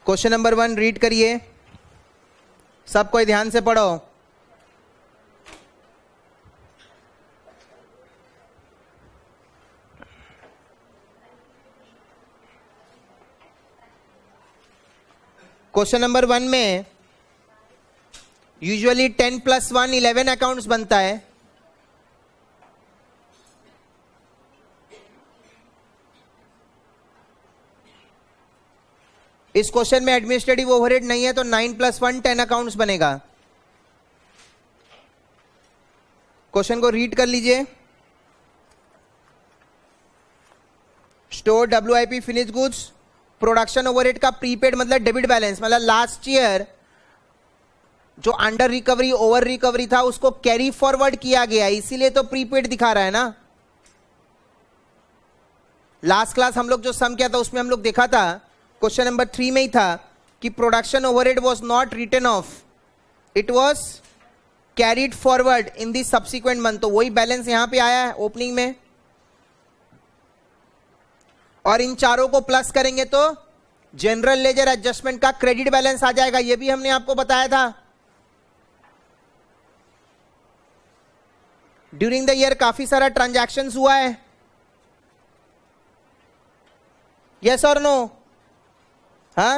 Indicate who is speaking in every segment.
Speaker 1: Question number 1 read करिए, सब कोई ध्यान से पढ़ो। क्वेश्चन नंबर 1 में यूजुअली 10 + 1 11 अकाउंट्स बनता है। इस क्वेश्चन में एडमिनिस्ट्रेटिव ओवरहेड नहीं है तो 9 + 1 10 अकाउंट्स बनेगा। क्वेश्चन को रीड कर लीजिए। Store WIP finish goods, production overhead का प्रीपेड मतलब डेबिट बैलेंस, मतलब लास्ट ईयर जो अंडर रिकवरी ओवर रिकवरी था उसको कैरी फॉरवर्ड किया गया, इसीलिए तो प्रीपेड दिखा रहा है ना। लास्ट क्लास हम लोग जो सम किया था उसमें हम लोग देखा था, क्वेश्चन नंबर 3 में ही था कि production overhead was not written off, it was carried forward in the subsequent month. तो वही बैलेंस यहां पे आया है ओपनिंग में, और इन चारों को प्लस करेंगे तो जनरल लेजर एडजस्टमेंट का क्रेडिट बैलेंस आ जाएगा। यह भी हमने आपको बताया था। ड्यूरिंग द ईयर काफी सारा ट्रांजैक्शंस हुआ है, यस और नो? हाँ,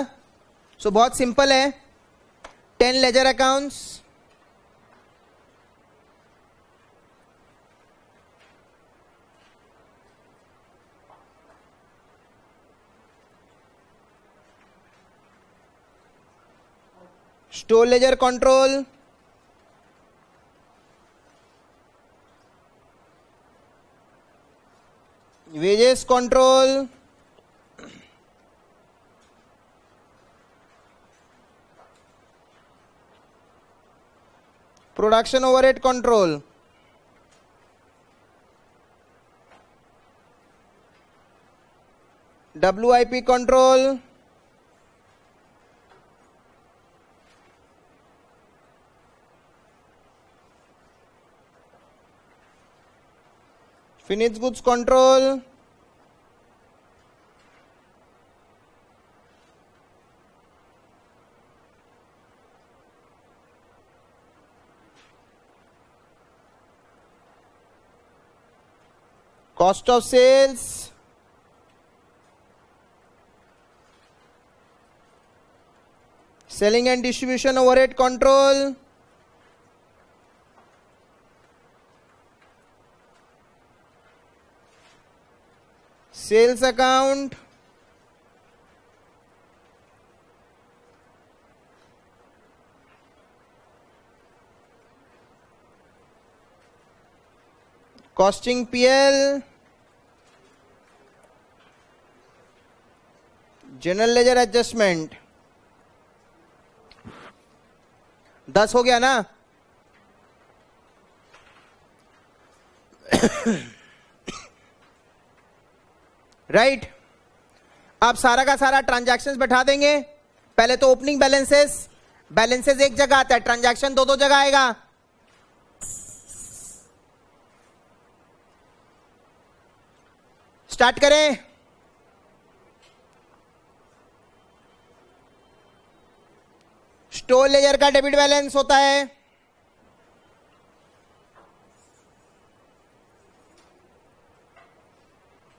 Speaker 1: सो बहुत सिंपल है। 10 ledger accounts, store ledger control, wages control, production overhead control, WIP कंट्रोल, finish goods control, cost of sales, selling and distribution overhead control, sales account, costing PL, general ledger adjustment. 10 हो गया ना? Right अब सारा का सारा transactions बैठा देंगे। पहले तो ओपनिंग बैलेंसेस, बैलेंसेस एक जगह आता है, ट्रांजैक्शन दो दो जगह आएगा। स्टार्ट करें। स्टोर लेजर का डेबिट बैलेंस होता है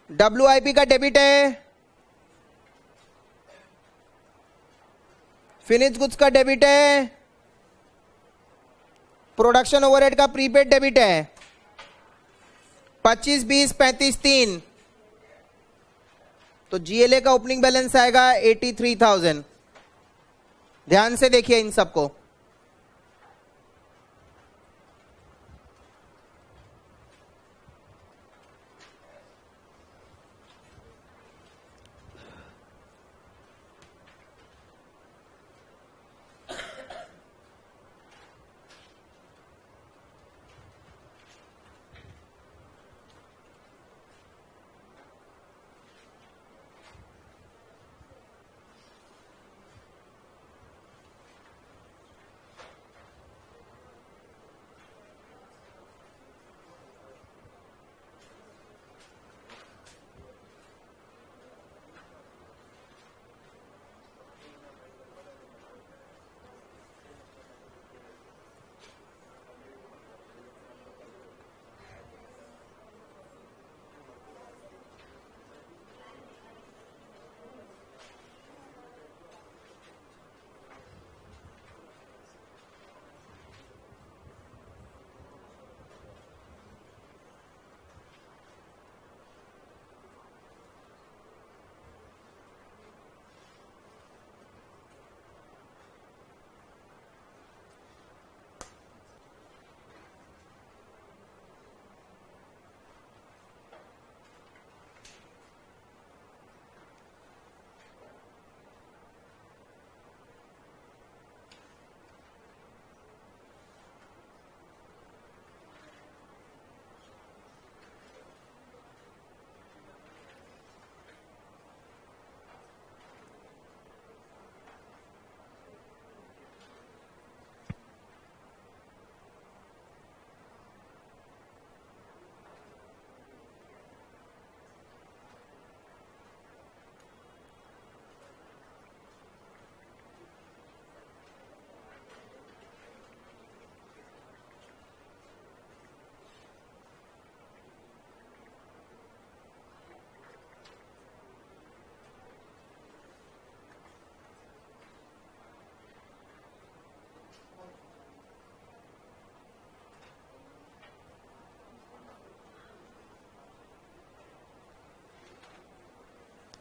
Speaker 1: WIP का डेबिट है, फिनिश गुड्स का डेबिट है, प्रोडक्शन ओवरहेड का प्रीपेड डेबिट है। 25, 20, 35, 3, तो GLA का ओपनिंग बैलेंस आएगा 83,000। ध्यान से देखिए इन सबको।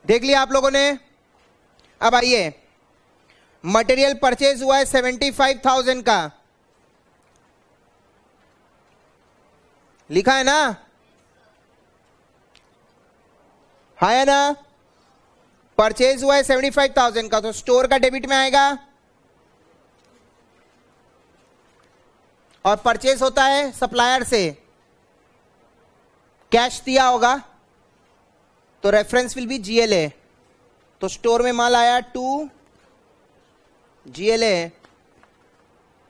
Speaker 1: देख लिया आप लोगों ने। अब आइए, मटेरियल परचेज हुआ है 75,000 का, लिखा है ना, है ना, परचेज हुआ है 75,000 का, तो स्टोर का डेबिट में आएगा, और परचेज होता है सप्लायर से, कैश दिया होगा, तो रेफरेंस विल बी जीएलए। तो स्टोर में माल आया टू जीएलए,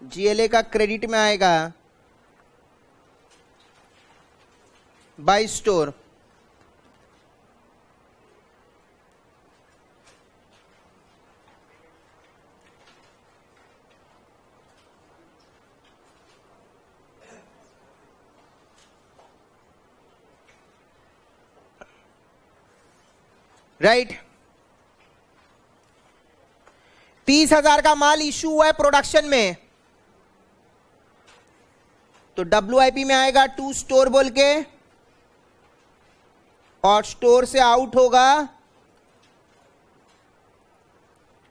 Speaker 1: जीएलए का क्रेडिट में आएगा बाय स्टोर। राइट, 30,000 का माल इशू हुआ है प्रोडक्शन में, तो WIP में आएगा टू स्टोर बोल के, और स्टोर से आउट होगा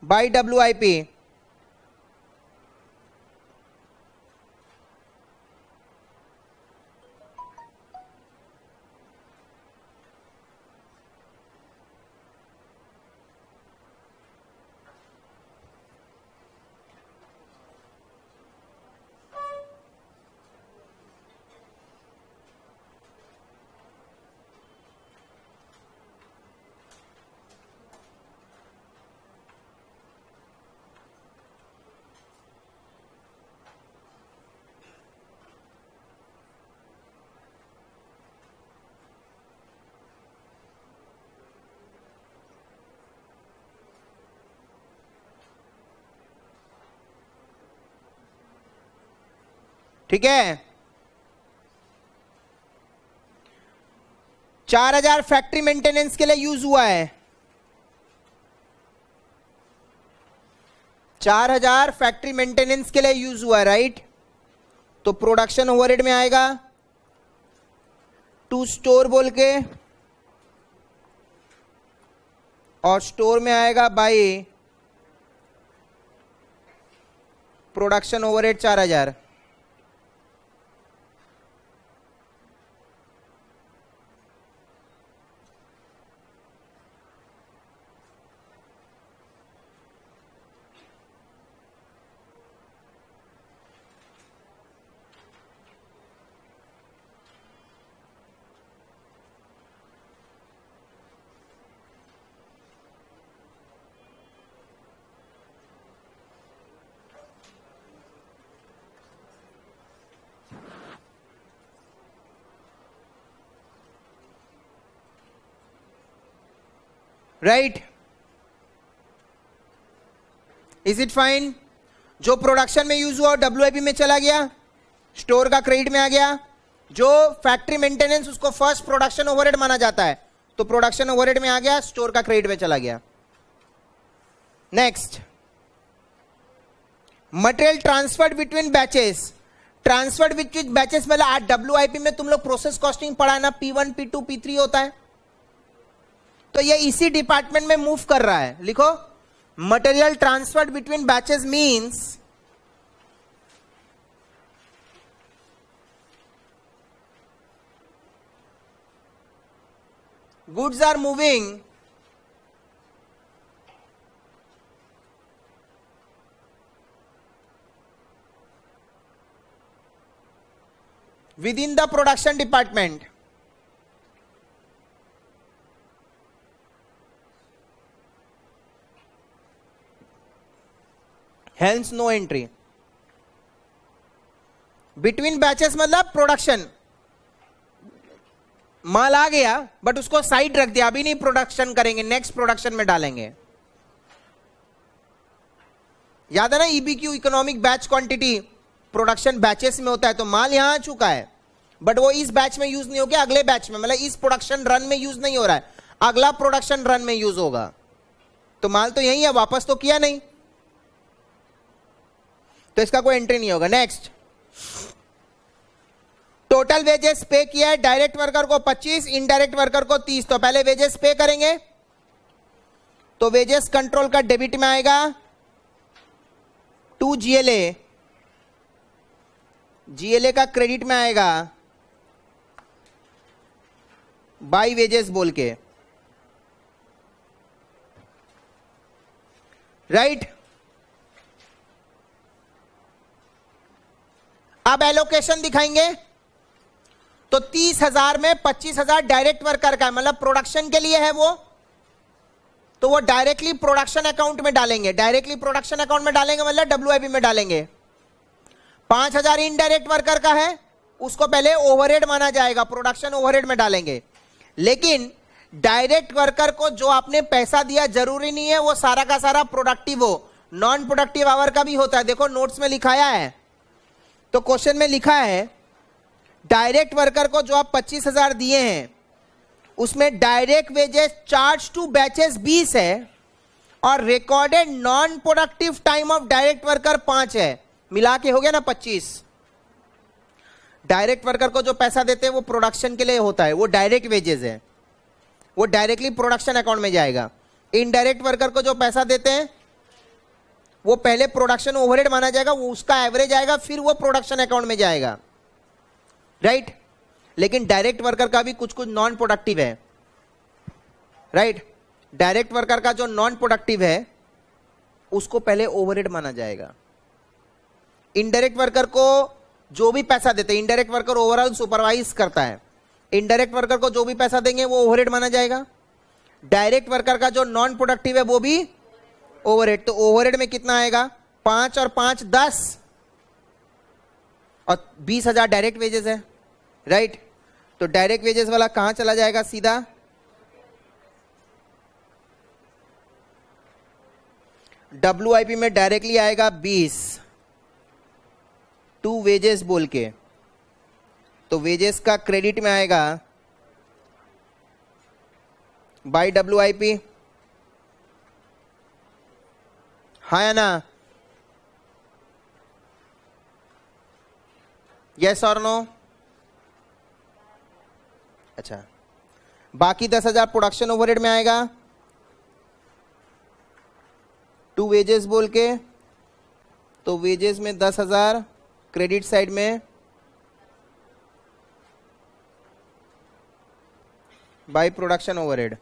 Speaker 1: बाय WIP। ठीक है, 4,000 फैक्ट्री मेंटेनेंस के लिए यूज हुआ है, 4,000 फैक्ट्री मेंटेनेंस के लिए यूज हुआ है, राइट। तो प्रोडक्शन ओवरहेड में आएगा टू स्टोर बोल के, और स्टोर में आएगा by production overhead 4,000। Right, is it fine. जो प्रोडक्शन में यूज हुआ WIP में चला गया, स्टोर का क्रेडिट में आ गया। जो फैक्ट्री मेंटेनेंस उसको फर्स्ट प्रोडक्शन ओवरहेड माना जाता है, तो प्रोडक्शन ओवरहेड में आ गया, स्टोर का क्रेडिट में चला गया। Next, material transferred between batches. Transferred between batches मतलब आज WIP में तुम लोग प्रोसेस कॉस्टिंग पढ़ा ना, P1 P2 P3 होता है, तो ये इसी डिपार्टमेंट में मूव कर रहा है। लिखो, material transferred between batches means goods are moving within the production department. Hence no entry. Between batches मतलब प्रोडक्शन, माल आ गया बट उसको साइड रख दिया, अभी नहीं प्रोडक्शन करेंगे, नेक्स्ट प्रोडक्शन में डालेंगे। याद है ना, EBQ economic batch quantity production batches में होता है, तो माल यहां आ चुका है बट वो इस बैच में यूज नहीं हो गया, अगले बैच में, मतलब इस प्रोडक्शन रन में यूज नहीं हो रहा है, अगला प्रोडक्शन रन में यूज होगा। तो माल तो यही है, वापस तो किया नहीं, तो इसका कोई एंट्री नहीं होगा। नेक्स्ट, टोटल वेजेस पे किया है डायरेक्ट वर्कर को 25, इनडायरेक्ट वर्कर को 30। तो पहले वेजेस पे करेंगे, तो वेजेस कंट्रोल का डेबिट में आएगा, टू जीएलए, जीएलए का क्रेडिट में आएगा बाई वेजेस बोल के, राइट। अब एलोकेशन दिखाएंगे तो 30,000 में 25,000 डायरेक्ट वर्कर का है, मतलब प्रोडक्शन के लिए है वो, तो वो डायरेक्टली प्रोडक्शन अकाउंट में डालेंगे, डायरेक्टली प्रोडक्शन अकाउंट में डालेंगे मतलब डब्ल्यूआईपी में डालेंगे। 5,000 इनडायरेक्ट वर्कर का है, उसको पहले ओवरहेड माना जाएगा, प्रोडक्शन ओवरहेड में डालेंगे। लेकिन डायरेक्ट वर्कर को जो आपने पैसा दिया जरूरी नहीं है वो सारा का सारा प्रोडक्टिव हो, नॉन प्रोडक्टिव आवर का भी होता है। देखो नोट्स में लिखाया है, तो क्वेश्चन में लिखा है डायरेक्ट वर्कर को जो आप 25,000 दिए हैं उसमें direct wages charge to batches 20 है और recorded non productive time of direct worker 5 है, मिला के हो गया ना 25। डायरेक्ट वर्कर को जो पैसा देते हैं वो प्रोडक्शन के लिए होता है, वो डायरेक्ट वेजेस है, वो डायरेक्टली प्रोडक्शन अकाउंट में जाएगा। इनडायरेक्ट वर्कर को जो पैसा देते हैं वो पहले प्रोडक्शन ओवरहेड माना जाएगा, वो उसका एवरेज आएगा, फिर वो प्रोडक्शन अकाउंट में जाएगा, राइट। लेकिन डायरेक्ट वर्कर का भी कुछ कुछ नॉन प्रोडक्टिव है, राइट। डायरेक्ट वर्कर का जो नॉन प्रोडक्टिव है उसको पहले ओवरहेड माना जाएगा। इनडायरेक्ट वर्कर को जो भी पैसा देते हैं, इनडायरेक्ट वर्कर ओवरऑल सुपरवाइज करता है, इनडायरेक्ट वर्कर को जो भी पैसा देंगे वो ओवरहेड माना जाएगा। डायरेक्ट वर्कर का जो नॉन प्रोडक्टिव है वो भी ओवरहेड। तो ओवरहेड में कितना आएगा, 5 और 5 10 और 20,000 डायरेक्ट वेजेस है, राइट। तो डायरेक्ट वेजेस वाला कहां चला जाएगा, सीधा डब्ल्यूआईपी में डायरेक्टली आएगा 20 टू वेजेस बोल के, तो वेजेस का क्रेडिट में आएगा बाय डब्ल्यूआईपी, हाँ या ना, यस और नो। अच्छा, बाकी 10,000 प्रोडक्शन ओवरहेड में आएगा टू वेजेस बोल के, तो वेजेस में 10,000 क्रेडिट साइड में बाय प्रोडक्शन ओवरहेड।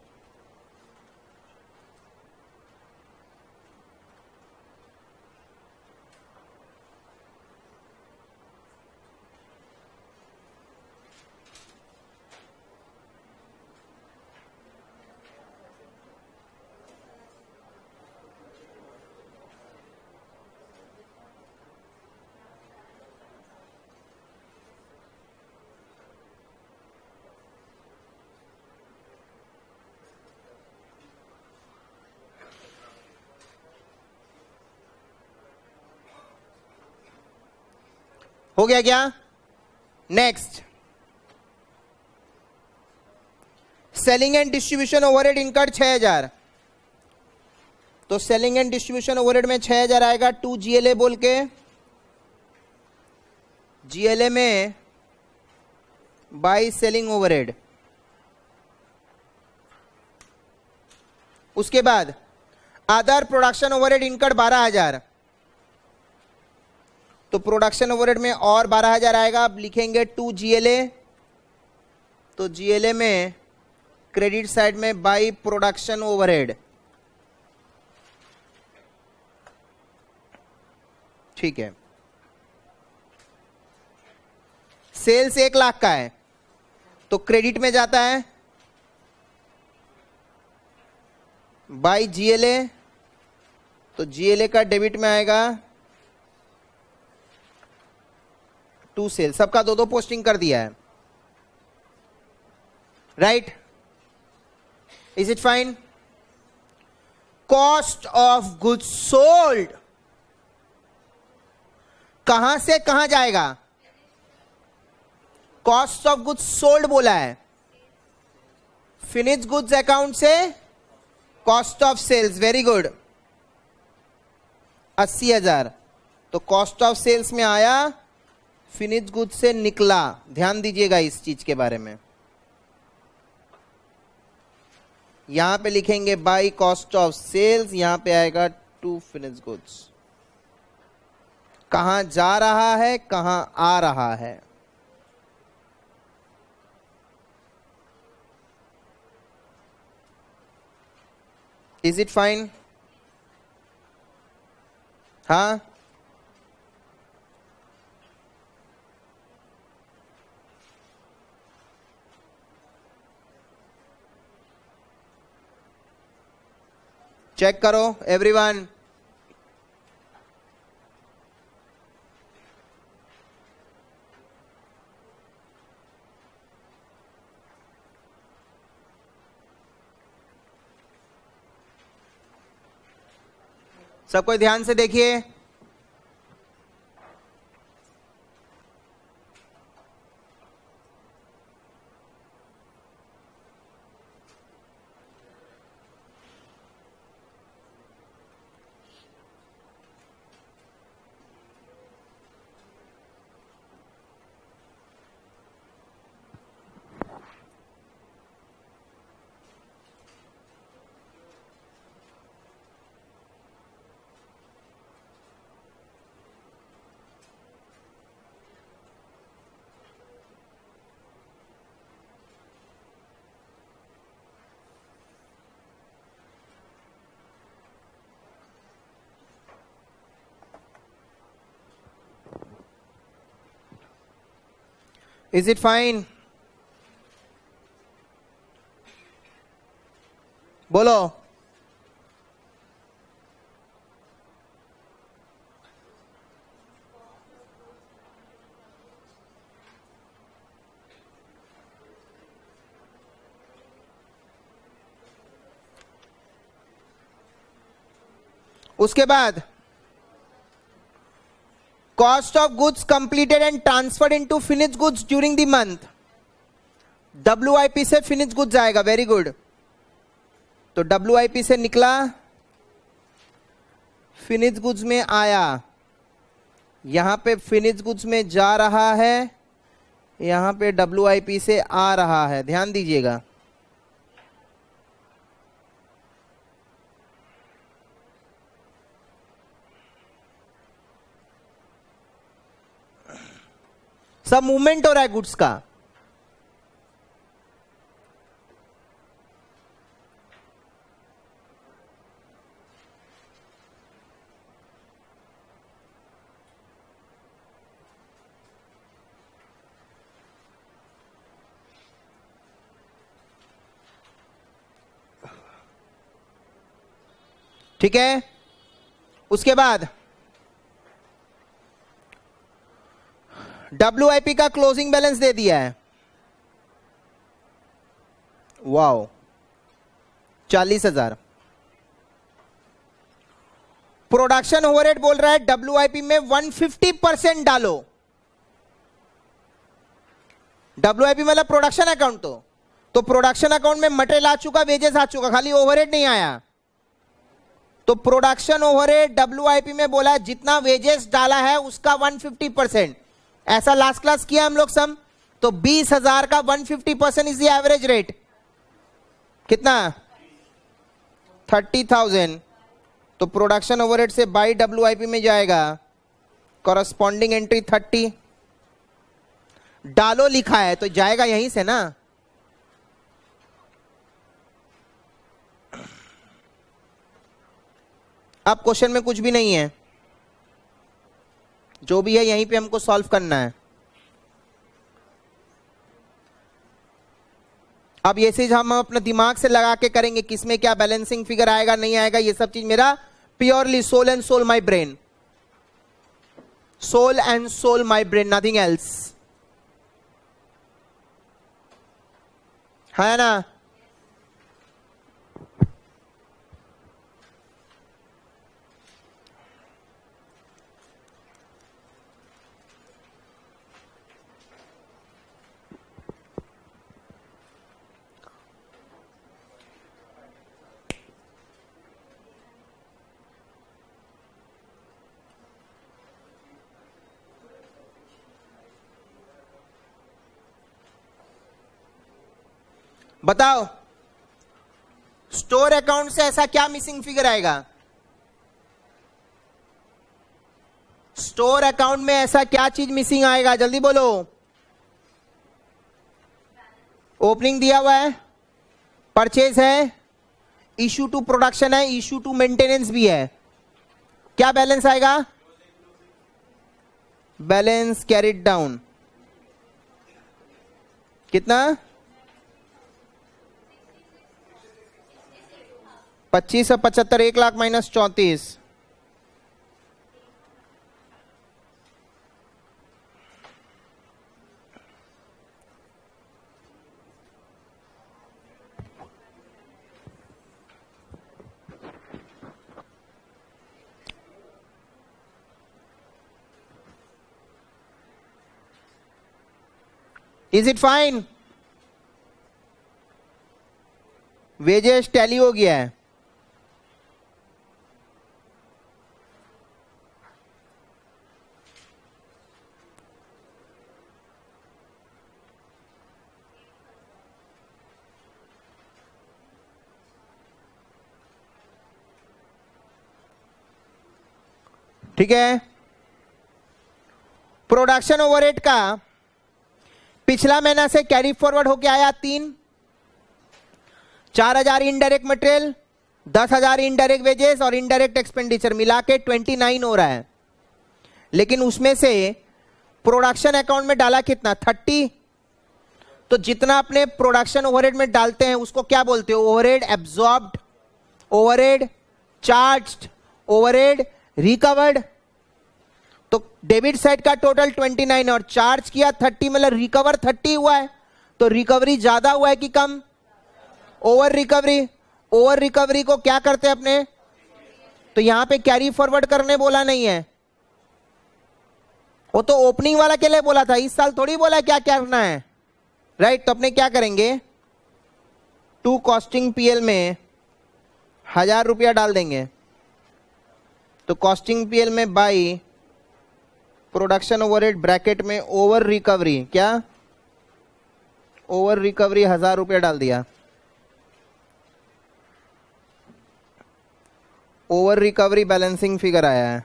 Speaker 1: हो गया क्या? Next, selling and distribution overhead incurred 6,000, तो सेलिंग एंड डिस्ट्रीब्यूशन ओवरहेड में 6,000 आएगा टू जीएलए बोल के, जीएलए में बाई सेलिंग ओवरहेड। उसके बाद अदर प्रोडक्शन ओवरहेड इनकर्ड 12,000, तो प्रोडक्शन ओवरहेड में और 12,000 आएगा। अब लिखेंगे टू जीएलए, तो जीएलए में क्रेडिट साइड में बाई प्रोडक्शन ओवरहेड, ठीक है। सेल्स 1 लाख का है तो क्रेडिट में जाता है बाई जीएलए, तो जीएलए का डेबिट में आएगा टू सेल। सबका 2-2 पोस्टिंग कर दिया है, right. Is it fine? Cost of goods sold कहां से कहां जाएगा? कॉस्ट ऑफ गुड्स सोल्ड बोला है, फिनिश गुड्स अकाउंट से cost of sales, very good, 80,000, तो कॉस्ट ऑफ सेल्स में आया, फिनिश गुड्स से निकला। ध्यान दीजिएगा इस चीज के बारे में। यहां पे लिखेंगे बाई कॉस्ट ऑफ सेल्स, यहां पे आएगा टू फिनिश गुड्स। कहां जा रहा है, कहां आ रहा है। Is it fine? हाँ, चेक करो एवरीवन। सब कोई ध्यान से देखिए। Is it fine? बोलो। उसके बाद cost of goods completed and transferred into finish goods during the month. WIP से फिनिश गुड्स आएगा, वेरी गुड। तो डब्ल्यूआईपी से निकला, फिनिश गुड्स में आया, यहां पे फिनिश गुड्स में जा रहा है, यहां पे डब्ल्यूआईपी से आ रहा है। ध्यान दीजिएगा। सब मूवमेंट हो रहा है गुड्स का। ठीक है। उसके बाद डब्ल्यूआईपी का क्लोजिंग बैलेंस दे दिया है, वाओ, 40,000। प्रोडक्शन ओवरहेड बोल रहा है डब्ल्यूआईपी में 150% डालो। डब्ल्यूआईपी मतलब प्रोडक्शन अकाउंट। तो प्रोडक्शन अकाउंट में मटेरियल आ चुका, वेजेस आ चुका, खाली ओवरहेड नहीं आया। तो प्रोडक्शन ओवरहेड डब्ल्यूआईपी में बोला जितना वेजेस डाला है उसका 150%। ऐसा लास्ट क्लास किया हम लोग सम। तो 20,000 का 150% इज द एवरेज रेट। कितना? 30,000। तो प्रोडक्शन ओवरहेड से बाई डब्ल्यूआईपी में जाएगा, कॉरस्पॉन्डिंग एंट्री 30। डालो लिखा है तो जाएगा यहीं से ना। अब क्वेश्चन में कुछ भी नहीं है, जो भी है यहीं पे हमको सॉल्व करना है। अब ये चीज हम अपने दिमाग से लगा के करेंगे, किसमें क्या बैलेंसिंग फिगर आएगा नहीं आएगा, ये सब चीज मेरा purely sole and sole my brain, sole and sole my brain, nothing else, है ना। बताओ स्टोर अकाउंट से ऐसा क्या मिसिंग फिगर आएगा? स्टोर अकाउंट में ऐसा क्या चीज मिसिंग आएगा? जल्दी बोलो। ओपनिंग दिया हुआ है, परचेज है, इशू टू प्रोडक्शन है, इशू टू मेंटेनेंस भी है। क्या बैलेंस आएगा? बैलेंस कैरिड डाउन कितना? 25 और 75, 1 lakh minus 34। Is it fine? Wages tally हो गया है। ठीक है, प्रोडक्शन ओवरहेड का पिछला महीना से कैरी फॉरवर्ड होके आया 3, 4,000 इनडायरेक्ट मटेरियल, 10,000 इनडायरेक्ट वेजेस और इनडायरेक्ट एक्सपेंडिचर मिला के 29 हो रहा है। लेकिन उसमें से प्रोडक्शन अकाउंट में डाला कितना? 30। तो जितना अपने प्रोडक्शन ओवरहेड में डालते हैं उसको क्या बोलते हो? Overhead absorbed, overhead charged, overhead recovered. तो डेबिट साइड का टोटल 29 और चार्ज किया 30, मतलब रिकवर 30 हुआ है। तो रिकवरी ज्यादा हुआ है कि कम? Over recovery. ओवर रिकवरी को क्या करते हैं अपने? तो यहां पे कैरी फॉरवर्ड करने बोला नहीं है, वो तो ओपनिंग वाला के लिए बोला था। इस साल थोड़ी बोला क्या क्या करना है, राइट? तो अपने क्या करेंगे? 2 कॉस्टिंग पीएल में 1,000 रुपया डाल देंगे। तो कॉस्टिंग पीएल में बाई प्रोडक्शन ओवरहेड ब्रैकेट में ओवर रिकवरी, क्या ओवर रिकवरी 1,000 रुपया डाल दिया। ओवर रिकवरी बैलेंसिंग फिगर आया है।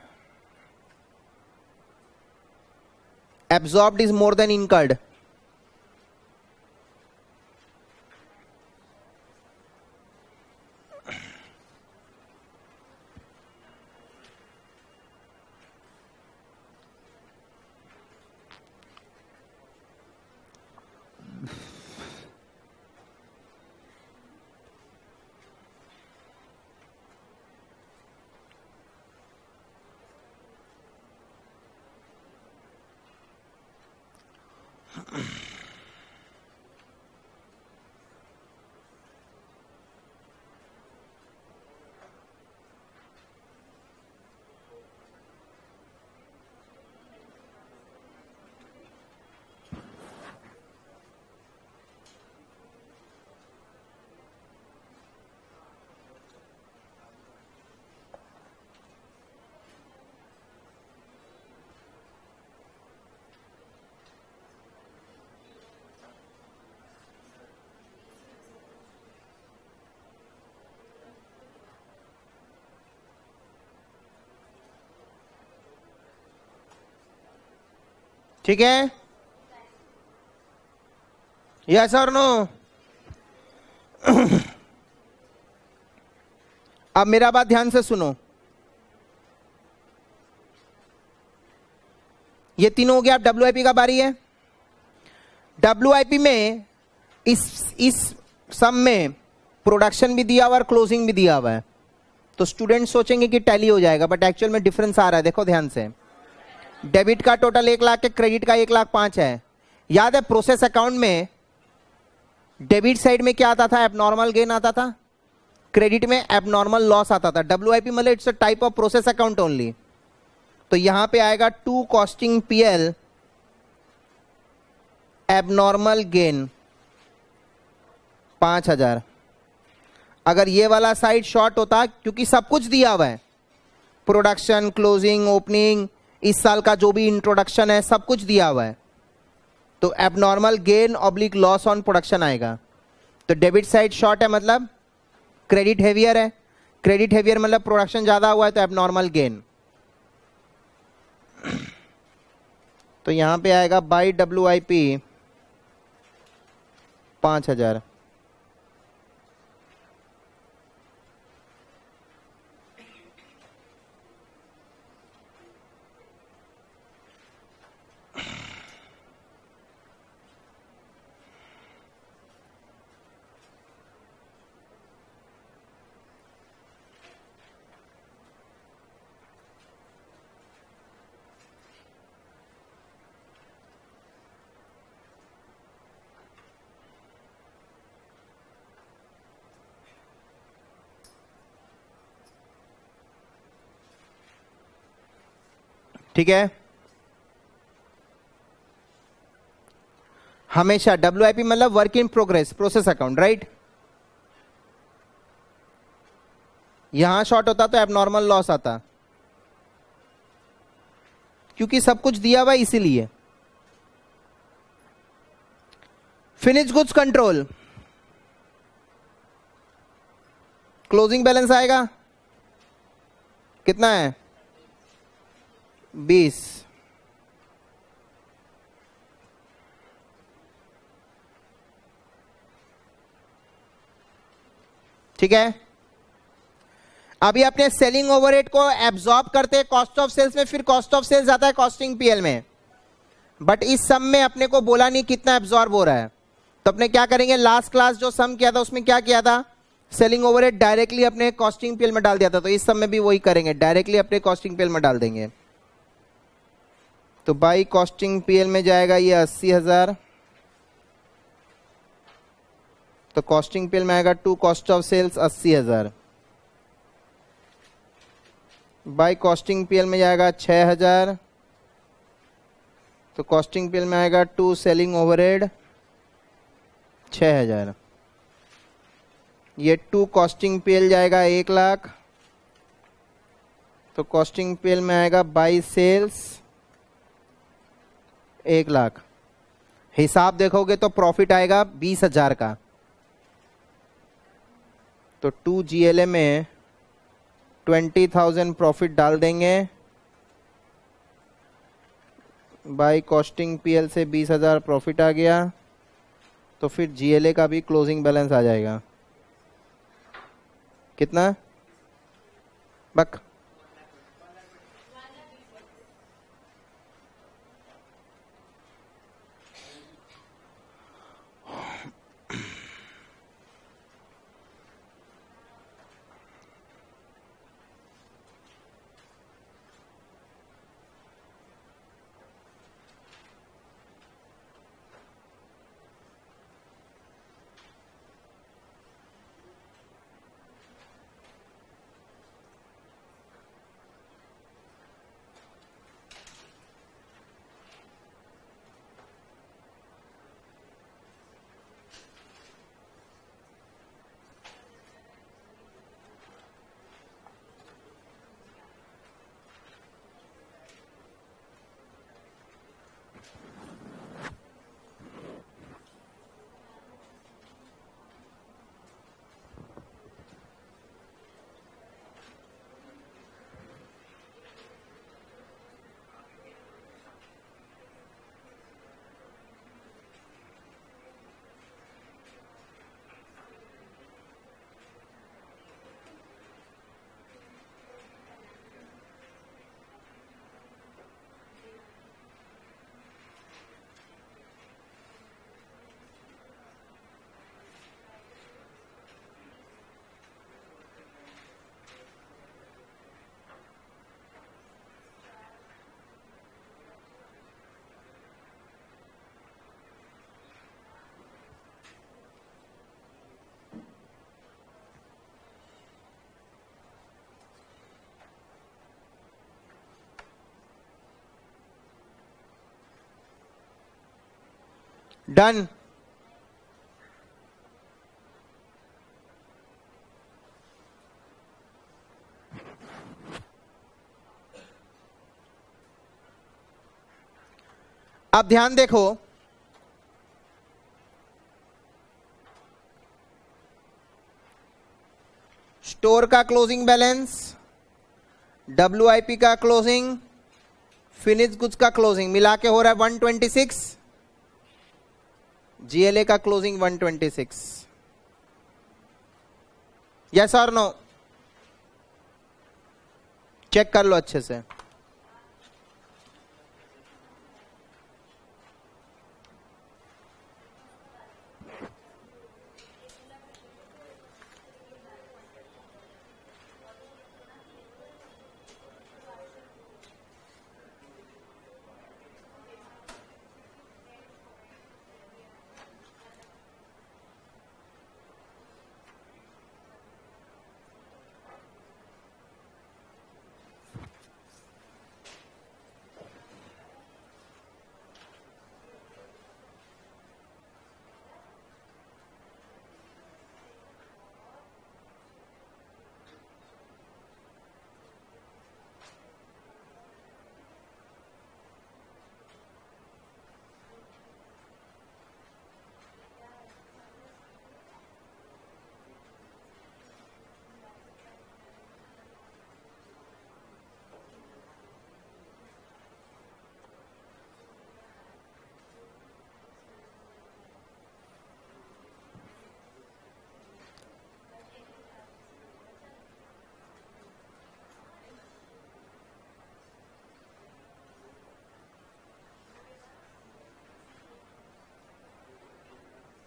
Speaker 1: Absorbed is more than incurred. ठीक है, यस और नो? अब मेरा बात ध्यान से सुनो। ये तीनों हो गया। अब डब्ल्यूआईपी का बारी है। डब्ल्यूआईपी में इस सम में प्रोडक्शन भी दिया हुआ और क्लोजिंग भी दिया हुआ है। तो स्टूडेंट सोचेंगे कि टैली हो जाएगा, बट एक्चुअल में डिफरेंस आ रहा है। देखो ध्यान से, डेबिट का टोटल 1 लाख है, क्रेडिट का 1,05,000 है। याद है प्रोसेस अकाउंट में डेबिट साइड में क्या आता था? एबनॉर्मल गेन आता था, क्रेडिट में एबनॉर्मल लॉस आता था। डब्ल्यूआईपी मतलब it's a type of process account only. तो यहां पे आएगा 2 कॉस्टिंग पीएल एबनॉर्मल गेन 5,000। अगर ये वाला साइड शॉर्ट होता, क्योंकि सब कुछ दिया हुआ है, प्रोडक्शन, क्लोजिंग, ओपनिंग, इस साल का जो भी इंट्रोडक्शन है सब कुछ दिया हुआ है, तो abnormal gain oblique loss on production आएगा। तो डेबिट साइड शॉर्ट है, मतलब क्रेडिट हेवियर है, क्रेडिट हेवियर मतलब प्रोडक्शन ज्यादा हुआ है तो एबनॉर्मल गेन। तो यहां पे आएगा बाई WIP 5000। ठीक है, हमेशा WIP मतलब work in progress, process account, right. यहां शॉर्ट होता तो एबनॉर्मल लॉस आता, क्योंकि सब कुछ दिया हुआ इसीलिए। Finish goods control, closing balance आएगा कितना है 20। ठीक है, अभी अपने सेलिंग ओवरहेड को एब्जॉर्ब करते हैं कॉस्ट ऑफ सेल्स में, फिर कॉस्ट ऑफ सेल्स आता है कॉस्टिंग PL में, बट इस सम में अपने को बोला नहीं कितना एब्जॉर्ब हो रहा है। तो अपने क्या करेंगे, लास्ट क्लास जो सम किया था उसमें क्या किया था, सेलिंग ओवरहेड डायरेक्टली अपने कॉस्टिंग PL में डाल दिया था। तो इस सम में भी वही करेंगे, डायरेक्टली अपने कॉस्टिंग PL में डाल देंगे। तो बाई कॉस्टिंग PL में जाएगा ये 80,000, तो कॉस्टिंग PL में आएगा to cost of sales 80,000। By costing PL में जाएगा 6,000, तो कॉस्टिंग PL में आएगा टू सेलिंग ओवरहेड 6,000। ये टू कॉस्टिंग PL जाएगा 1 लाख, तो कॉस्टिंग PL में आएगा बाई सेल्स 1 लाख। हिसाब देखोगे तो प्रॉफिट आएगा 20,000 का। तो 2 GLA में 20,000 प्रॉफिट डाल देंगे, बाई कॉस्टिंग PL से 20,000 प्रॉफिट आ गया, तो फिर GLA का भी क्लोजिंग बैलेंस आ जाएगा कितना बक। डन। अब ध्यान देखो, स्टोर का क्लोजिंग बैलेंस, WIP का क्लोजिंग, फिनिश गुड्स का क्लोजिंग मिला के हो रहा है 126, GLA का क्लोजिंग 126। यस और नो? चेक कर लो अच्छे से।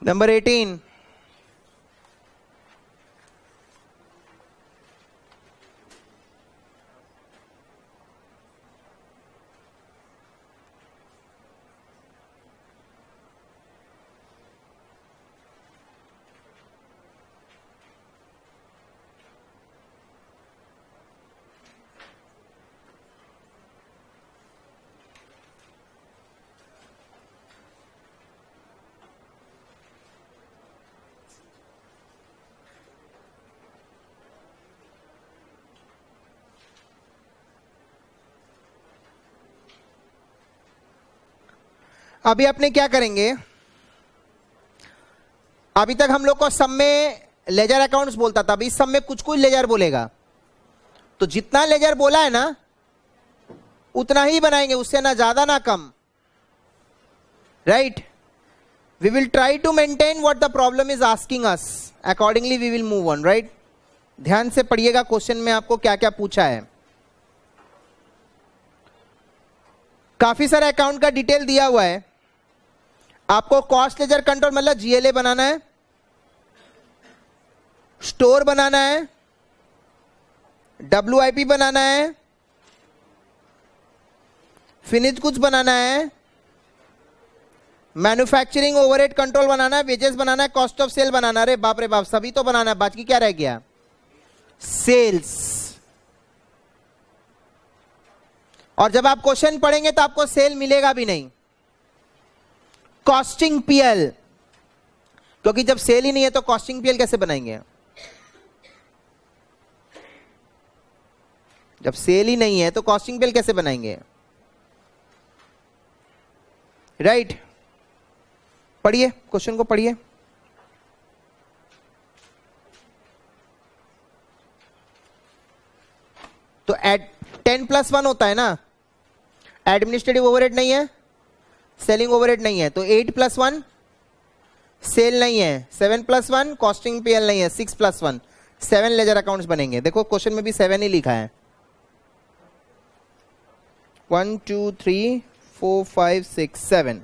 Speaker 1: नंबर 18, अभी अपने क्या करेंगे? अभी तक हम लोग को सब में लेजर अकाउंट्स बोलता था, अभी इस सब में कुछ कुछ लेजर बोलेगा, तो जितना लेजर बोला है ना उतना ही बनाएंगे, उससे ना ज्यादा ना कम, right? We will try to maintain what the problem is asking us, accordingly we will move on, right? ध्यान से पढ़िएगा क्वेश्चन में आपको क्या क्या पूछा है। काफी सारे अकाउंट का डिटेल दिया हुआ है। आपको कॉस्ट लेजर कंट्रोल मतलब GLA बनाना है, स्टोर बनाना है, WIP बनाना है, फिनिश गुड्स बनाना है, मैन्युफैक्चरिंग ओवरहेड कंट्रोल बनाना है, वेजेस बनाना है, कॉस्ट ऑफ सेल बनाना है। अरे बाप रे बाप, सभी तो बनाना है, बाकी क्या रह गया? सेल्स। और जब आप क्वेश्चन पढ़ेंगे तो आपको सेल मिलेगा भी नहीं। कॉस्टिंग PL, क्योंकि जब सेल ही नहीं है तो कॉस्टिंग PL कैसे बनाएंगे? जब सेल ही नहीं है तो कॉस्टिंग PL कैसे बनाएंगे? राइट? पढ़िए क्वेश्चन को, पढ़िए। तो 10+1 होता है ना, एडमिनिस्ट्रेटिव ओवरहेड नहीं है, सेलिंग ओवरहेड नहीं है, तो 8+1 सेल नहीं है, 7+1 कॉस्टिंग PL नहीं है, 6+1 7 लेजर अकाउंट्स बनेंगे। देखो क्वेश्चन में भी 7 ही लिखा है। 1 2 3 4 5 6 7।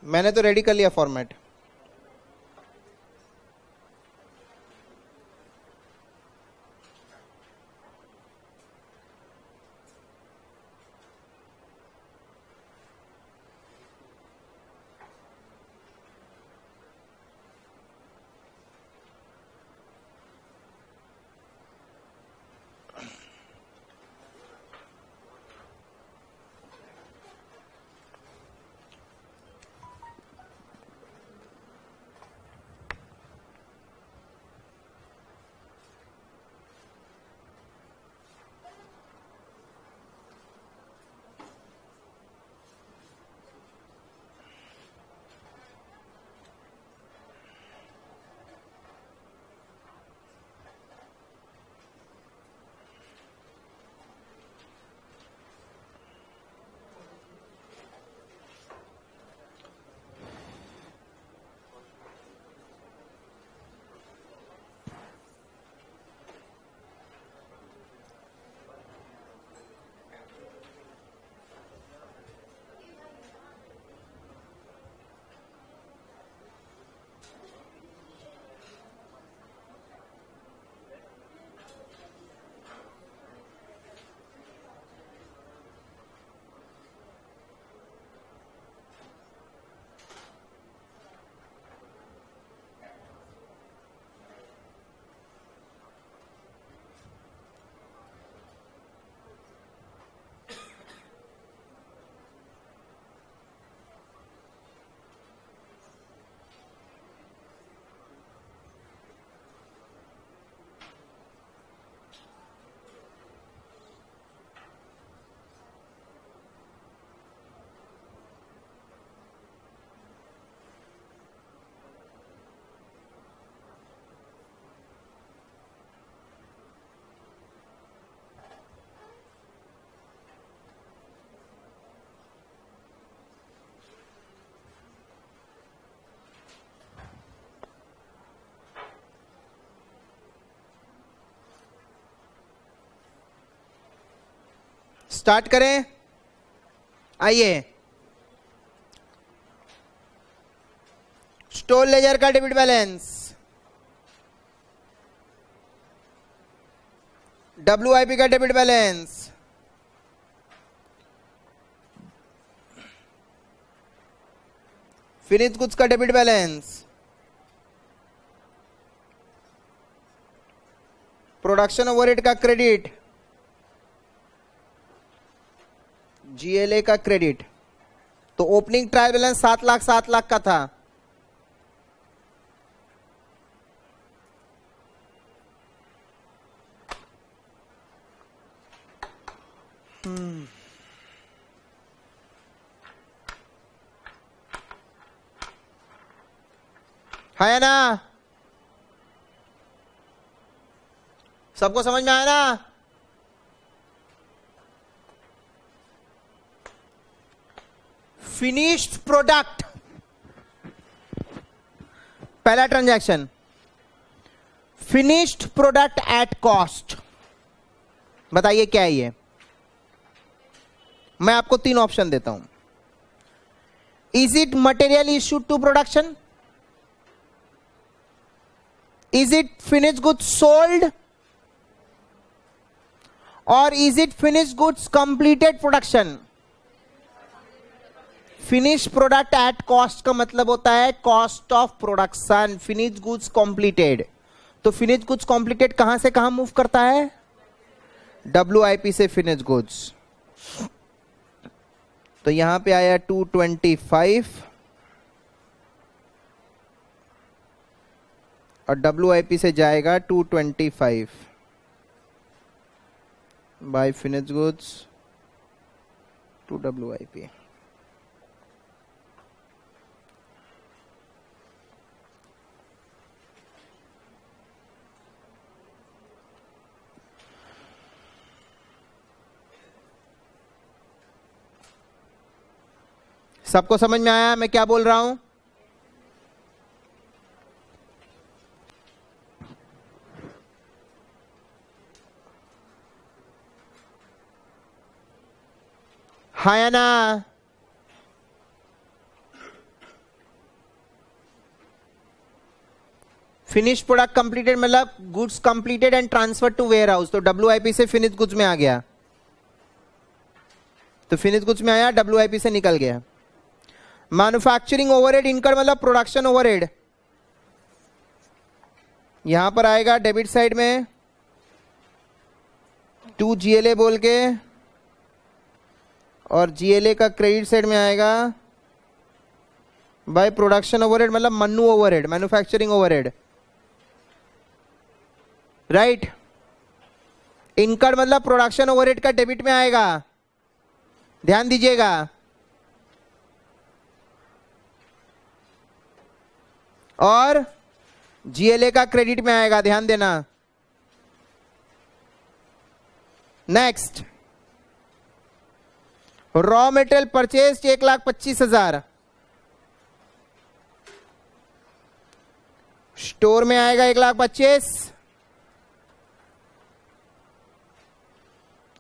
Speaker 1: मैंने तो रेडी कर लिया फॉर्मेट। स्टार्ट करें, आइए। स्टोर लेजर का डेबिट बैलेंस, WIP का डेबिट बैलेंस, फिनिश गुड्स का डेबिट बैलेंस, प्रोडक्शन ओवरहेड का क्रेडिट, GLA का क्रेडिट। तो ओपनिंग ट्रायल बैलेंस 7 लाख का था। है ना? सबको समझ में आया ना? फिनिश्ड प्रोडक्ट, पहला transaction, finished product at cost. बताइए क्या है ये? मैं आपको 3 ऑप्शन देता हूं। Is it material issued to production? Is it finished goods sold? और is it finished goods completed production? Finish product at cost का मतलब होता है cost of production, finish goods completed. तो फिनिश गुड्स कंप्लीटेड कहां से कहां मूव करता है? WIP से फिनिश गुड्स। तो यहां पे आया 225 और WIP से जाएगा 225 by finish goods to WIP। सबको समझ में आया मैं क्या बोल रहा हूं? हाँ या ना? फिनिश प्रोडक्ट कंप्लीटेड मतलब goods completed and transfer to warehouse, तो WIP से फिनिश गुड्स में आ गया, तो फिनिश गुड्स में आया, WIP से निकल गया। मैन्युफैक्चरिंग ओवरहेड इनकर्ड मतलब प्रोडक्शन ओवरहेड, यहां पर आएगा डेबिट साइड में 2 GLA बोल के, और GLA का क्रेडिट साइड में आएगा बाय प्रोडक्शन ओवरहेड मतलब Mannu overhead, manufacturing overhead, right. Incurred मतलब प्रोडक्शन ओवरहेड का डेबिट में आएगा, ध्यान दीजिएगा। और GLA का क्रेडिट में आएगा, ध्यान देना। Next, raw material purchase 1,25,000, store में आएगा 1,25,000,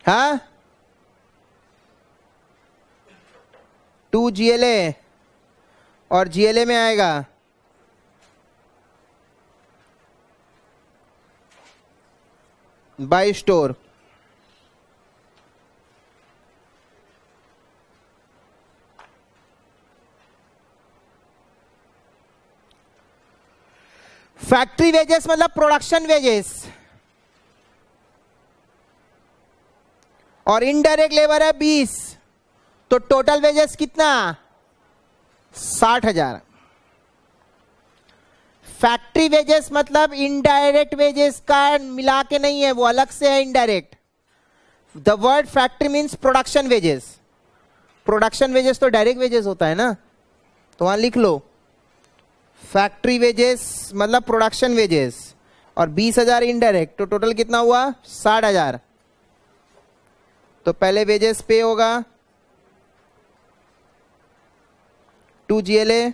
Speaker 1: हाँ 2 GLA और GLA में आएगा बाय स्टोर, फैक्ट्री वेजेस मतलब प्रोडक्शन वेजेस, और इनडायरेक्ट लेबर है 20, तो टोटल वेजेस कितना 60,000। फैक्ट्री वेजेस मतलब इनडायरेक्ट वेजेस का मिला के नहीं है, वो अलग से है indirect. The word factory means production wages, production wages तो डायरेक्ट वेजेस होता है ना, तो वहां लिख लो फैक्ट्री वेजेस मतलब प्रोडक्शन वेजेस, और 20,000 इनडायरेक्ट, तो टोटल कितना हुआ 60,000। तो पहले वेजेस पे होगा 2 GLA,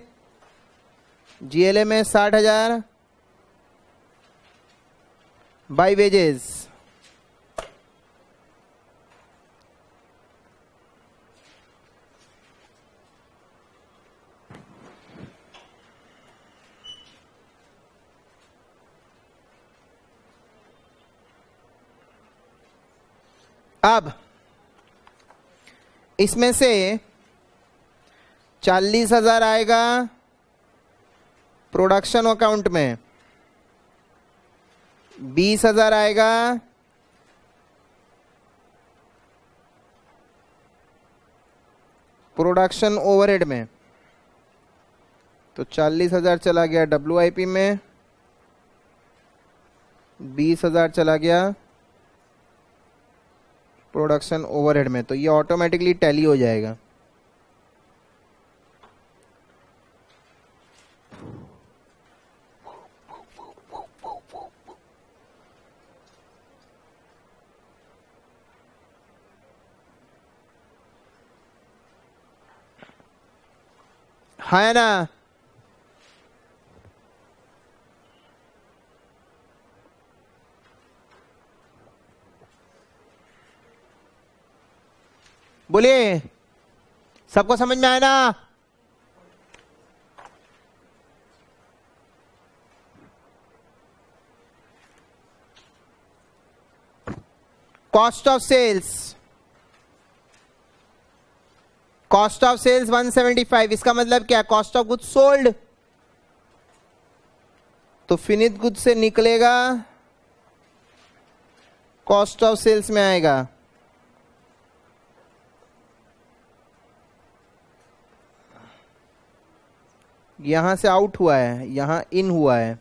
Speaker 1: GLA में 60,000 बाय वेजेस, अब इसमें से 40,000 आएगा प्रोडक्शन अकाउंट में, 20,000 आएगा प्रोडक्शन ओवरहेड में, तो 40,000 चला गया WIP में, 20,000 चला गया प्रोडक्शन ओवरहेड में, तो ये ऑटोमेटिकली टैली हो जाएगा। है ना, बोलिए, सबको समझ में आया ना? Cost of sales, cost of sales 175, इसका मतलब क्या, कॉस्ट ऑफ गुड्स सोल्ड, तो फिनिश गुड्स से निकलेगा कॉस्ट ऑफ सेल्स में आएगा। यहां से आउट हुआ है, यहां इन हुआ है,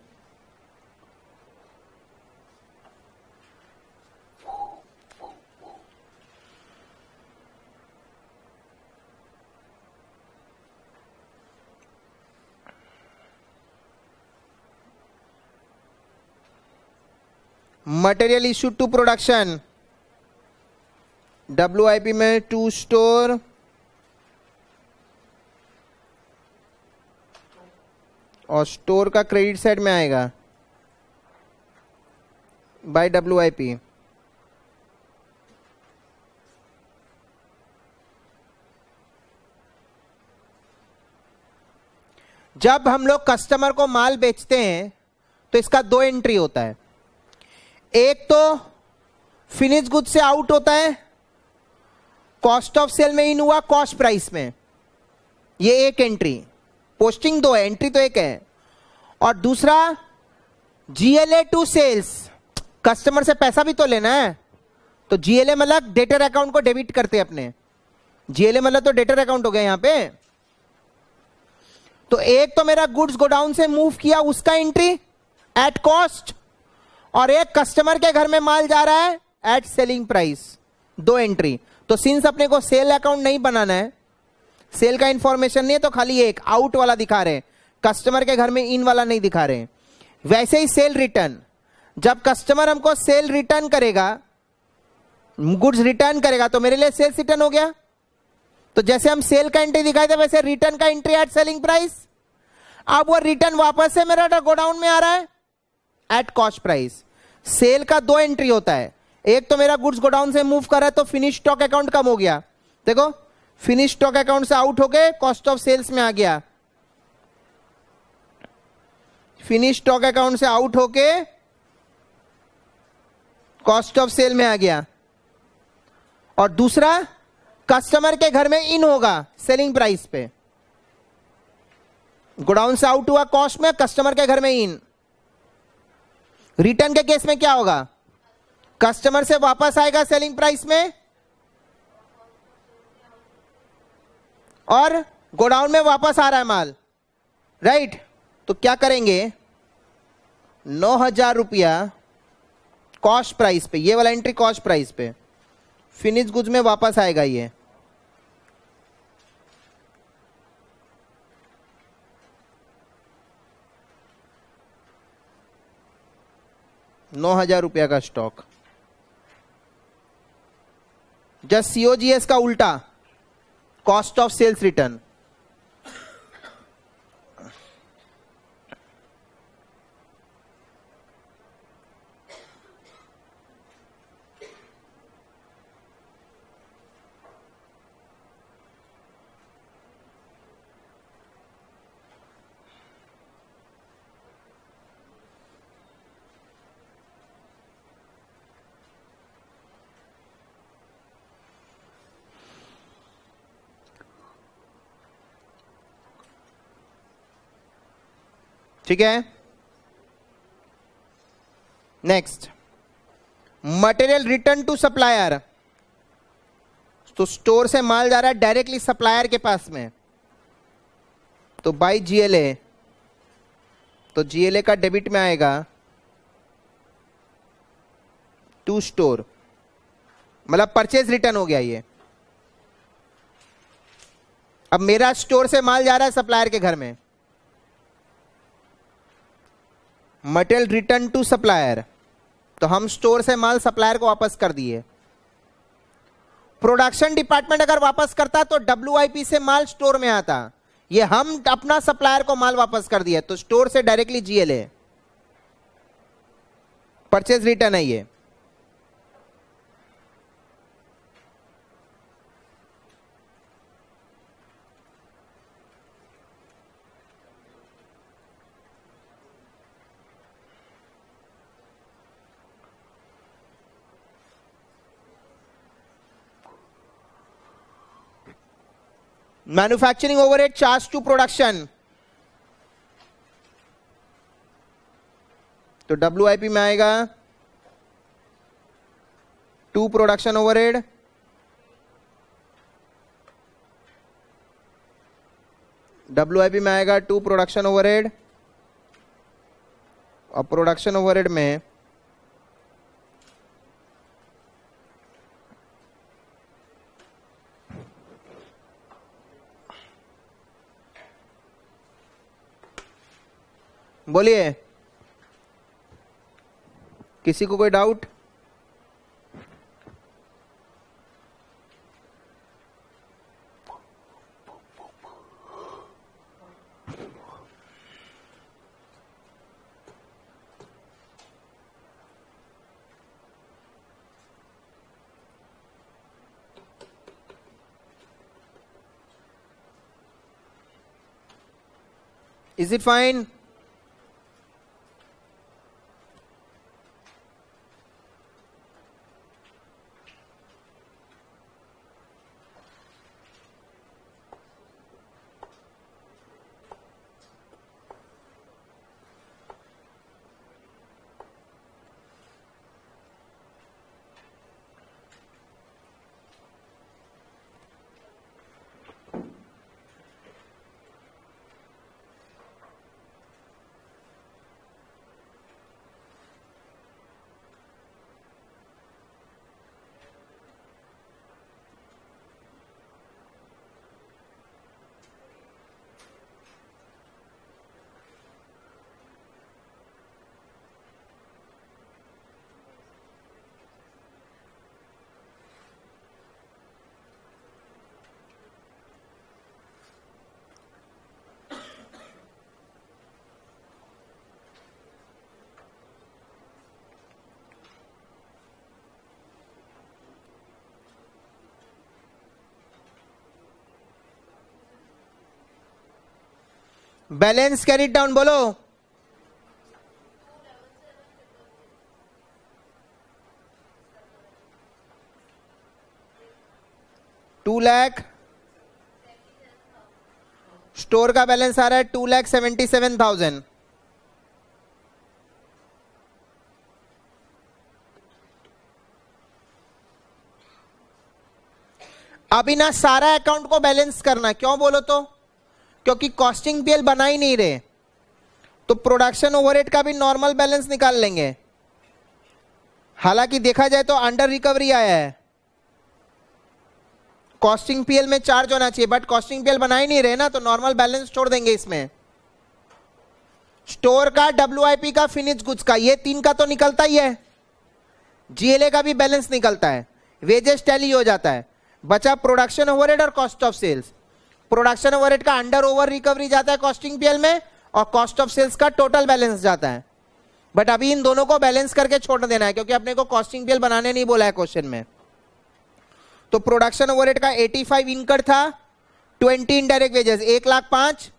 Speaker 1: material issued to production, WIP में टू स्टोर, और स्टोर का क्रेडिट साइड में आएगा बाय WIP। जब हम लोग कस्टमर को माल बेचते हैं तो इसका दो एंट्री होता है। एक तो फिनिश गुड से आउट होता है, कॉस्ट ऑफ सेल में इन हुआ, कॉस्ट प्राइस में, ये एक एंट्री। पोस्टिंग दो है, एंट्री तो एक है। और दूसरा जीएलए टू सेल्स, कस्टमर से पैसा भी तो लेना है, तो जीएलए मतलब डेटर अकाउंट को डेबिट करते हैं अपने, जीएलए मतलब तो डेटर अकाउंट हो गया यहां पे। तो एक तो मेरा गुड्स गोडाउन से मूव किया, उसका एंट्री एट कॉस्ट, और एक कस्टमर के घर में माल जा रहा है एट सेलिंग प्राइस, दो एंट्री। तो सिंस अपने को सेल अकाउंट नहीं बनाना है, सेल का इंफॉर्मेशन नहीं है, तो खाली एक आउट वाला दिखा रहे हैं, कस्टमर के घर में इन वाला नहीं दिखा रहे हैं। वैसे ही सेल रिटर्न, जब कस्टमर हमको सेल रिटर्न करेगा, गुड्स रिटर्न करेगा, तो मेरे लिए सेल्स रिटर्न हो गया। तो जैसे हम सेल का एंट्री दिखाए थे, वैसे रिटर्न का एंट्री एट सेलिंग प्राइस। अब वो रिटर्न वापस से मेरा गोडाउन में आ रहा है एट कॉस्ट प्राइस। सेल का दो एंट्री होता है, एक तो मेरा गुड्स गोडाउन से मूव कर रहा है, तो फिनिश स्टॉक अकाउंट कम हो गया, देखो फिनिश स्टॉक अकाउंट से आउट होके कॉस्ट ऑफ सेल्स में आ गया, फिनिश स्टॉक अकाउंट से आउट होके कॉस्ट ऑफ सेल में आ गया। और दूसरा कस्टमर के घर में इन होगा सेलिंग प्राइस पे, गोडाउन से आउट हुआ कॉस्ट में, कस्टमर के घर में इन। रिटर्न के केस में क्या होगा, कस्टमर से वापस आएगा सेलिंग प्राइस में, और गोडाउन में वापस आ रहा है माल, राइट। तो क्या करेंगे, 9,000 रुपया कॉस्ट प्राइस पे, ये वाला एंट्री कॉस्ट प्राइस पे, फिनिश गुड्स में वापस आएगा ये। ₹9,000 का स्टॉक, जस्ट सीओजीएस का उल्टा, कॉस्ट ऑफ सेल्स रिटर्न। ठीक है, next material return to supplier. तो स्टोर से माल जा रहा है डायरेक्टली सप्लायर के पास में, तो बाई जीएलए, तो जीएलए का डेबिट में आएगा टू स्टोर, मतलब परचेज रिटर्न हो गया ये। अब मेरा स्टोर से माल जा रहा है सप्लायर के घर में, मटेरियल रिटर्न टू सप्लायर, तो हम स्टोर से माल सप्लायर को वापस कर दिए। प्रोडक्शन डिपार्टमेंट अगर वापस करता तो डब्ल्यूआईपी से माल स्टोर में आता, ये हम अपना सप्लायर को माल वापस कर दिया, तो स्टोर से डायरेक्टली जीएलए, परचेज रिटर्न है ये। Manufacturing overhead charge to production, तो डब्ल्यूआईपी में आएगा टू प्रोडक्शन ओवरहेड, डब्ल्यूआईपी में आएगा टू प्रोडक्शन ओवरहेड, और प्रोडक्शन ओवरहेड में बोलिए, किसी को कोई doubt? Is it fine? Balance carried down बोलो। 2 लाख। स्टोर का बैलेंस आ रहा है 2,77,000। अभी ना सारा अकाउंट को बैलेंस करना, क्यों बोलो तो, क्योंकि कॉस्टिंग पीएल बना ही नहीं रहे, तो प्रोडक्शन ओवरहेड का भी नॉर्मल बैलेंस निकाल लेंगे। हालांकि देखा जाए तो अंडर रिकवरी आया है, कॉस्टिंग पीएल में चार्ज होना चाहिए, बट कॉस्टिंग पीएल बना ही नहीं रहे ना, तो नॉर्मल बैलेंस छोड़ देंगे इसमें। स्टोर का, डब्ल्यूआईपी का, फिनिश गुड्स का, ये 3 का तो निकलता ही है। जीएलए का भी बैलेंस निकलता है, वेजेस टैली हो जाता है। बचा प्रोडक्शन ओवरहेड और cost of sales. Production overhead का अंडर ओवर रिकवरी जाता है कॉस्टिंग पीएल में, और कॉस्ट ऑफ सेल्स का टोटल बैलेंस जाता है। बट अभी इन दोनों को बैलेंस करके छोड़ देना है, क्योंकि अपने को कॉस्टिंग पीएल बनाने नहीं बोला है क्वेश्चन में। तो प्रोडक्शन ओवरहेड का 85 इनकट था, 20 इनडायरेक्ट वेजेस 1,05,000,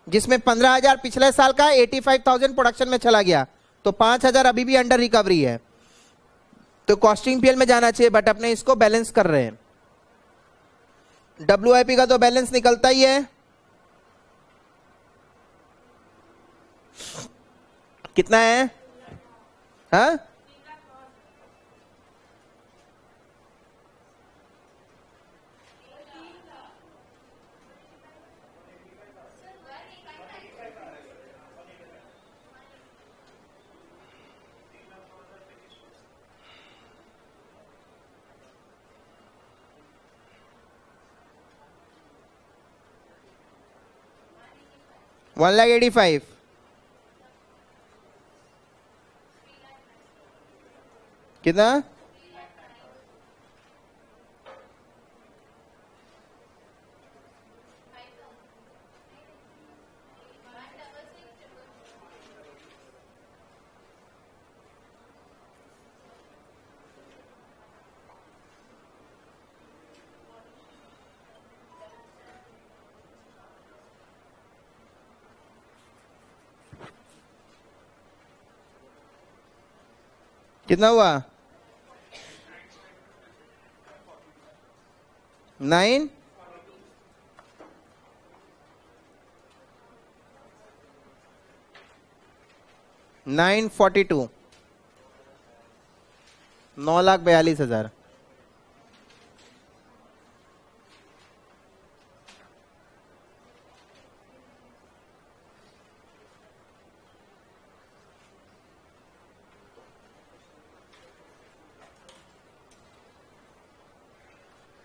Speaker 1: जिसमें 15,000 पिछले साल का, 85,000 प्रोडक्शन में चला गया, तो 5,000 अभी भी अंडर रिकवरी है, तो कॉस्टिंग पीएल में जाना चाहिए, बट अपने इसको बैलेंस कर रहे हैं। डब्ल्यूआईपी का तो बैलेंस निकलता ही है, कितना है? हाँ, $1,85,000। कितना? कितना हुआ? 9 942, 9,42,000।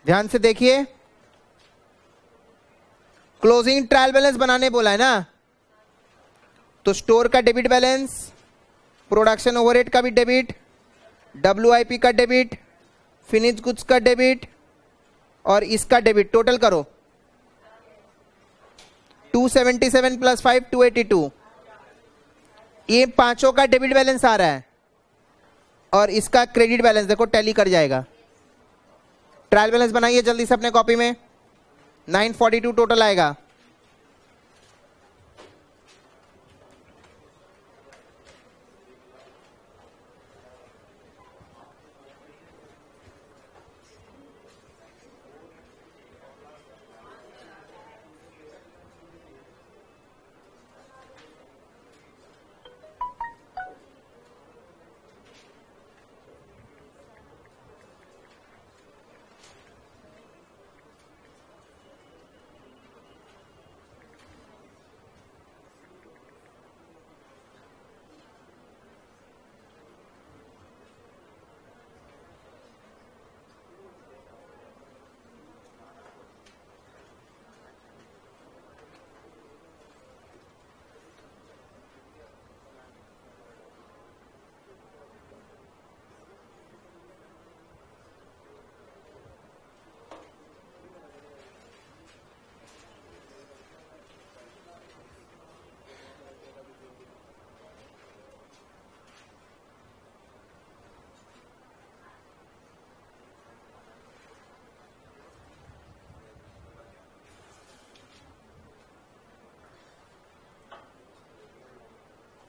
Speaker 1: ध्यान से देखिए, क्लोजिंग ट्रायल बैलेंस बनाने बोला है ना, तो स्टोर का डेबिट बैलेंस, प्रोडक्शन ओवरहेड का भी डेबिट, डब्ल्यूआईपी का डेबिट, फिनिश गुड्स का डेबिट और इसका डेबिट, टोटल करो 277 + 5 282। ये पांचों का डेबिट बैलेंस आ रहा है, और इसका क्रेडिट बैलेंस देखो टैली कर जाएगा। ट्रायल बैलेंस बनाइए जल्दी से अपने कॉपी में, 942 टोटल आएगा।